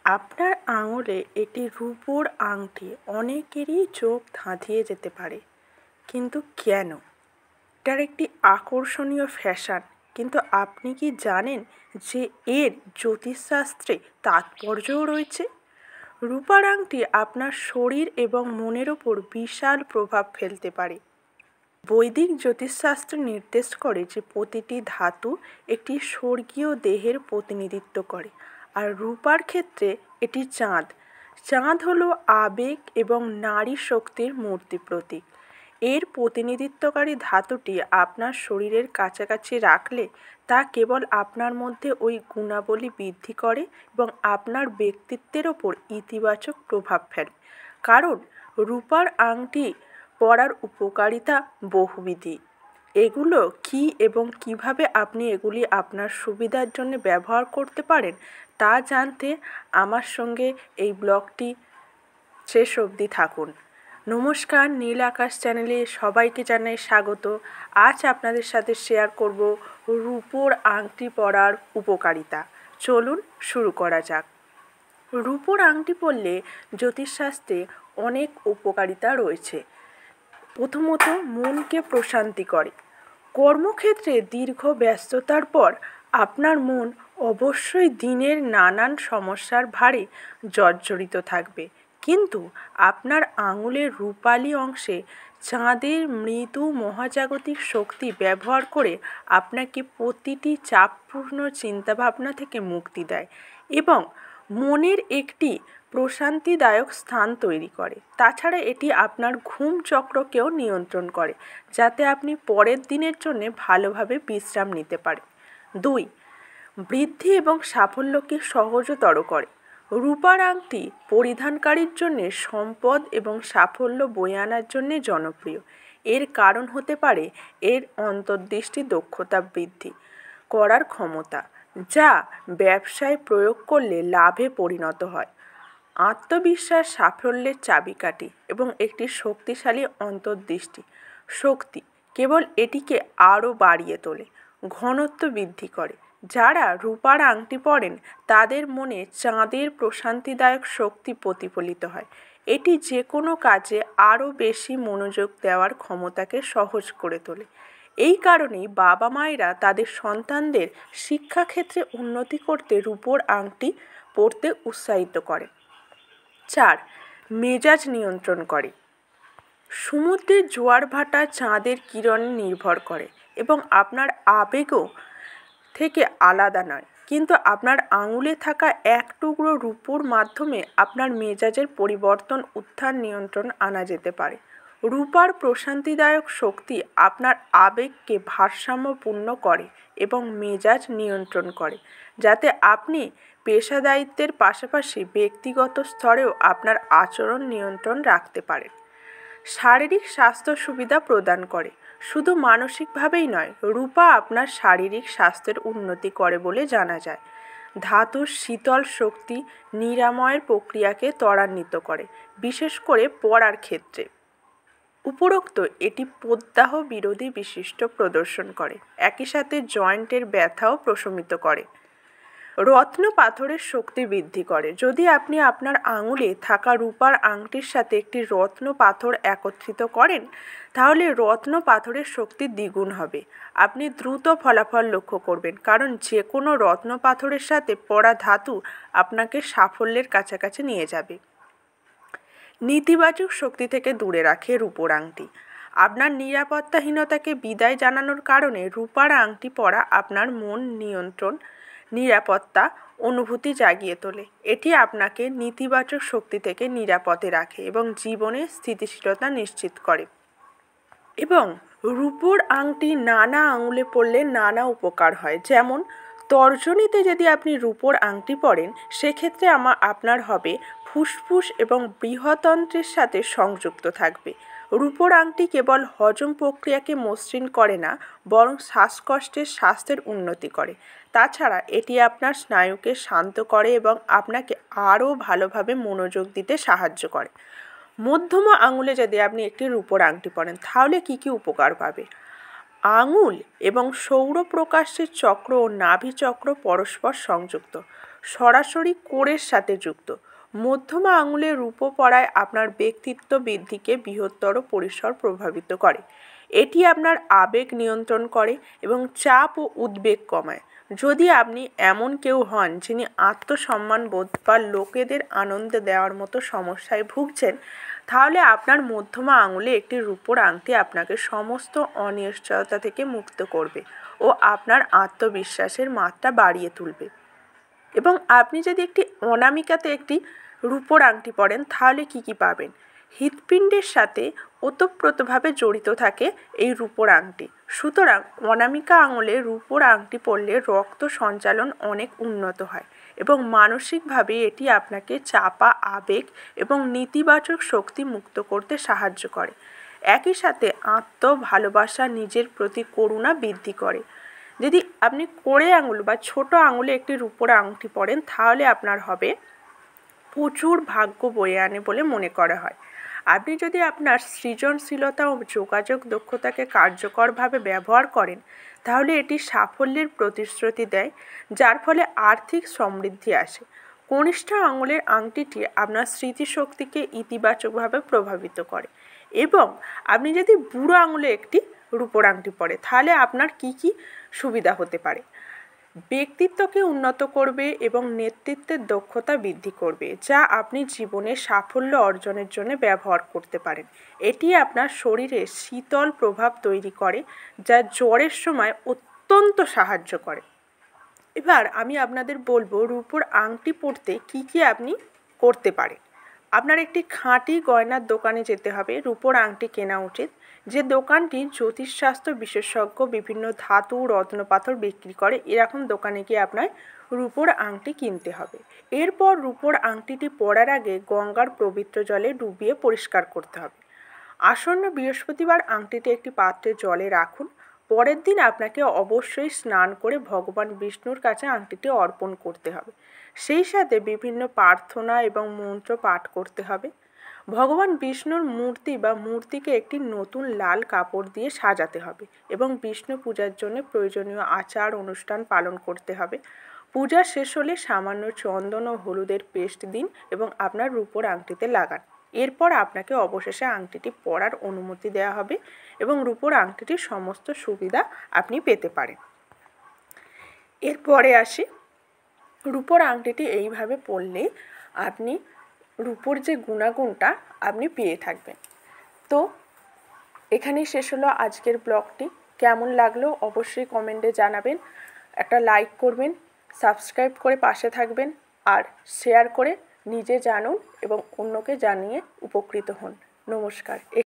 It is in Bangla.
আপনার আঙুলে একটি রূপোর আংটি অনেকেরই চোখ ধাঁধিয়ে যেতে পারে, কিন্তু কেন? এটার একটি আকর্ষণীয় ফ্যাশন, কিন্তু আপনি কি জানেন যে এর জ্যোতিষশাস্ত্রে তাৎপর্যও রয়েছে? রূপার আংটি আপনার শরীর এবং মনের ওপর বিশাল প্রভাব ফেলতে পারে। বৈদিক জ্যোতিষশাস্ত্র নির্দেশ করে যে প্রতিটি ধাতু একটি স্বর্গীয় দেহের প্রতিনিধিত্ব করে, আর রূপার ক্ষেত্রে এটি চাঁদ। চাঁদ হলো আবেগ এবং নারী শক্তির মূর্তি প্রতীক। এর প্রতিনিধিত্বকারী ধাতুটি আপনার শরীরের কাছাকাছি রাখলে তা কেবল আপনার মধ্যে ওই গুণাবলী বৃদ্ধি করে এবং আপনার ব্যক্তিত্বের ওপর ইতিবাচক প্রভাব ফেলে। কারণ রূপার আংটি পরার উপকারিতা বহুবিধ। এগুলো কী এবং কিভাবে আপনি এগুলি আপনার সুবিধার জন্য ব্যবহার করতে পারেন তা জানতে আমার সঙ্গে এই ব্লগটি শেষ অবধি থাকুন। নমস্কার, নীল আকাশ চ্যানেলে সবাইকে জানাই স্বাগত। আজ আপনাদের সাথে শেয়ার করব রূপোর আংটি পরার উপকারিতা। চলুন শুরু করা যাক। রূপোর আংটি পরলে জ্যোতিষশাস্ত্রে অনেক উপকারিতা রয়েছে। প্রথমত, মনকে প্রশান্তি করে। কর্মক্ষেত্রে দীর্ঘ ব্যস্ততার পর আপনার মন অবশ্যই দিনের নানান সমস্যার ভারে জর্জরিত থাকবে, কিন্তু আপনার আঙুলের রূপালি অংশে চাঁদের মৃদু মহাজাগতিক শক্তি ব্যবহার করে আপনাকে প্রতিটি চাপপূর্ণ চিন্তাভাবনা থেকে মুক্তি দেয় এবং মনের একটি প্রশান্তিদায়ক স্থান তৈরি করে। তাছাড়া এটি আপনার ঘুম চক্রকেও নিয়ন্ত্রণ করে, যাতে আপনি পরের দিনের জন্য ভালোভাবে বিশ্রাম নিতে পারেন। 2. বৃদ্ধি এবং সাফল্যকে সহজতর করে। রূপার আংটি পরিধানকারীর জন্য সম্পদ এবং সাফল্য বয়ে আনার জন্য জনপ্রিয়। এর কারণ হতে পারে এর অন্তর্দৃষ্টি দক্ষতা বৃদ্ধি করার ক্ষমতা, যা ব্যবসায় প্রয়োগ করলে লাভে পরিণত হয়। আত্মবিশ্বাস সাফল্যের চাবিকাঠি এবং একটি শক্তিশালী অন্তর্দৃষ্টি শক্তি কেবল এটিকে আরও বাড়িয়ে তোলে। ঘনত্ব বৃদ্ধি করে। যারা রূপার আংটি পরেন তাদের মনে চাঁদের প্রশান্তিদায়ক শক্তি প্রতিফলিত হয়। এটি যে কোনো কাজে আরও বেশি মনোযোগ দেওয়ার ক্ষমতাকে সহজ করে তোলে। এই কারণেই বাবা মায়েরা তাদের সন্তানদের শিক্ষাক্ষেত্রে উন্নতি করতে রূপোর আংটি পরতে উৎসাহিত করে। 4. মেজাজ নিয়ন্ত্রণ করে। সমুদ্রের জোয়ার ভাটা চাঁদের কিরণে নির্ভর করে এবং আপনার আবেগও থেকে আলাদা নয়, কিন্তু আপনার আঙুলে থাকা এক টুকরো রূপোর মাধ্যমে আপনার মেজাজের পরিবর্তন উত্থান নিয়ন্ত্রণ আনা যেতে পারে। রূপার প্রশান্তিদায়ক শক্তি আপনার আবেগকে ভারসাম্যপূর্ণ করে এবং মেজাজ নিয়ন্ত্রণ করে, যাতে আপনি পেশাদায়িত্বের পাশাপাশি ব্যক্তিগত স্তরেও আপনার আচরণ নিয়ন্ত্রণ রাখতে পারেন। শারীরিক স্বাস্থ্য সুবিধা প্রদান করে। শুধু মানসিকভাবেই নয়, রূপা আপনার শারীরিক স্বাস্থ্যের উন্নতি করে বলে জানা যায়। ধাতুর শীতল শক্তি নিরাময়ের প্রক্রিয়াকে ত্বরান্বিত করে, বিশেষ করে পরার ক্ষেত্রে। উপরোক্ত এটি প্রদাহ বিরোধী বৈশিষ্ট্য প্রদর্শন করে, একই সাথে জয়েন্টের ব্যথাও প্রশমিত করে। রত্ন পাথরের শক্তি বৃদ্ধি করে। যদি আপনি আপনার আঙুলে থাকা রূপার আংটির সাথে একটি রত্ন পাথর একত্রিত করেন, তাহলে রত্ন পাথরের শক্তি দ্বিগুণ হবে। আপনি দ্রুত ফলাফল লক্ষ্য করবেন, কারণ যে কোনো রত্ন পাথরের সাথে পড়া ধাতু আপনাকে সাফল্যের কাছাকাছি নিয়ে যাবে। নেতিবাচক শক্তি থেকে দূরে রাখে রূপোর আংটি। আপনার নিরাপত্তাহীনতাকে বিদায় জানানোর কারণে রূপার আংটি পরা আপনার মন নিয়ন্ত্রণ নিরাপত্তা অনুভূতি জাগিয়ে তোলে। এটি আপনাকে নেতিবাচক শক্তি থেকে নিরাপদে রাখে এবং জীবনে স্থিতিশীলতা নিশ্চিত করে। এবং রূপোর আংটি নানা আঙুলে পরলে নানা উপকার হয়। যেমন তর্জনীতে যদি আপনি রূপোর আংটি পরেন, সেক্ষেত্রে আপনার হবে ফুসফুস এবং বৃহতন্ত্রের সাথে সংযুক্ত থাকবে। রূপোর আংটি কেবল হজম প্রক্রিয়াকে মসৃণ করে না, বরং শ্বাসকষ্টের স্বাস্থ্যের উন্নতি করে। তাছাড়া এটি আপনার স্নায়ুকে শান্ত করে এবং আপনাকে আরও ভালোভাবে মনোযোগ দিতে সাহায্য করে। মধ্যমা আঙুলে যদি আপনি একটি রূপোর আংটি পরেন, তাহলে কী কী উপকার পাবে? আঙুল এবং সৌরপ্রকাশের চক্র ও নাভি চক্র পরস্পর সংযুক্ত। সরাসরি কোরের সাথে যুক্ত। মধ্যমা আঙুলে রূপো পরায় আপনার ব্যক্তিত্ব বৃদ্ধিকে বৃহত্তর পরিসর প্রভাবিত করে। এটি আপনার আবেগ নিয়ন্ত্রণ করে এবং চাপ ও উদ্বেগ কমায়। যদি আপনি এমন কেউ হন যিনি আত্মসম্মানবোধ বা লোকেদের আনন্দ দেওয়ার মতো সমস্যায় ভুগছেন, তাহলে আপনার মধ্যমা আঙুলে একটি রূপোর আংটি আপনাকে সমস্ত অনিশ্চয়তা থেকে মুক্ত করবে ও আপনার আত্মবিশ্বাসের মাত্রা বাড়িয়ে তুলবে। এবং আপনি যদি একটি অনামিকাতে একটি রূপোর আংটি পরেন, তাহলে কি কি পাবেন? হৃৎপিণ্ডের সাথে ওতপ্রোতভাবে জড়িত থাকে এই রূপোর আংটি। সুতরাং অনামিকা আঙুলে রূপোর আংটি পরলে রক্ত সঞ্চালন অনেক উন্নত হয় এবং মানসিকভাবে এটি আপনাকে চাপা আবেগ এবং নেতিবাচক শক্তি মুক্ত করতে সাহায্য করে। একই সাথে ভালোবাসা, নিজের প্রতি করুণা বৃদ্ধি করে। যদি আপনি কোড়ে আঙুল বা ছোট আঙুলে একটি রূপোর আংটি পরেন, তাহলে আপনার হবে প্রচুর ভাগ্য বয়ে আনে বলে মনে করা হয়। আপনি যদি আপনার সৃজনশীলতা ও যোগাযোগ দক্ষতাকে কার্যকরভাবে ব্যবহার করেন, তাহলে এটি সাফল্যের প্রতিশ্রুতি দেয়, যার ফলে আর্থিক সমৃদ্ধি আসে। কনিষ্ঠ আঙুলের আংটিটি আপনার স্মৃতিশক্তিকে ইতিবাচকভাবে প্রভাবিত করে। এবং আপনি যদি বুড়ো আঙুলে একটি রূপোর আংটি পরে, তাহলে আপনার কি কি সুবিধা হতে পারে? ব্যক্তিত্বকে উন্নত করবে এবং নেতৃত্বের দক্ষতা বৃদ্ধি করবে, যা আপনি জীবনে সাফল্য অর্জনের জন্য ব্যবহার করতে পারেন। এটি আপনার শরীরে শীতল প্রভাব তৈরি করে, যা জ্বরের সময় অত্যন্ত সাহায্য করে। এবার আমি আপনাদের বলবো রূপোর আংটি পরতে কি কি আপনি করতে পারেন। আপনার একটি খাঁটি গয়নার দোকানে যেতে হবে, রূপোর আংটি কেনা উচিত। যে দোকানটি জ্যোতিষশাস্ত্র বিশেষজ্ঞ বিভিন্ন ধাতু রত্নপাথর বিক্রি করে, এরকম দোকানে গিয়ে আপনার রূপোর আংটি কিনতে হবে। এরপর রূপোর আংটিটি পরার আগে গঙ্গার পবিত্র জলে ডুবিয়ে পরিষ্কার করতে হবে। আসন্ন বৃহস্পতিবার আংটিটি একটি পাত্রে জলে রাখুন। পরের দিন আপনাকে অবশ্যই স্নান করে ভগবান বিষ্ণুর কাছে আংটিটি অর্পণ করতে হবে। সেই সাথে বিভিন্ন প্রার্থনা এবং মন্ত্র পাঠ করতে হবে। ভগবান বিষ্ণুর মূর্তি বা মূর্তিকে একটি নতুন লাল কাপড় দিয়ে সাজাতে হবে এবং বিষ্ণু পূজার জন্য প্রয়োজনীয় আচার অনুষ্ঠান পালন করতে হবে। পূজা শেষ হলে সামান্য চন্দন ও হলুদের পেস্ট দিন এবং আপনার রূপোর আংটিতে লাগান। এরপর আপনাকে অবশেষে আংটিটি পরার অনুমতি দেওয়া হবে এবং রূপোর আংটিটির সমস্ত সুবিধা আপনি পেতে পারেন। এরপরে আসি, রূপোর আংটিটি এইভাবে পরলে আপনি রূপোর যে গুণাগুণটা আপনি পেয়ে থাকবেন। তো এখানেই শেষ হলো আজকের ব্লগটি। কেমন লাগলো অবশ্যই কমেন্টে জানাবেন। একটা লাইক করবেন, সাবস্ক্রাইব করে পাশে থাকবেন আর শেয়ার করে নিজে জানুন এবং অন্যকে জানিয়ে উপকৃত হন। নমস্কার।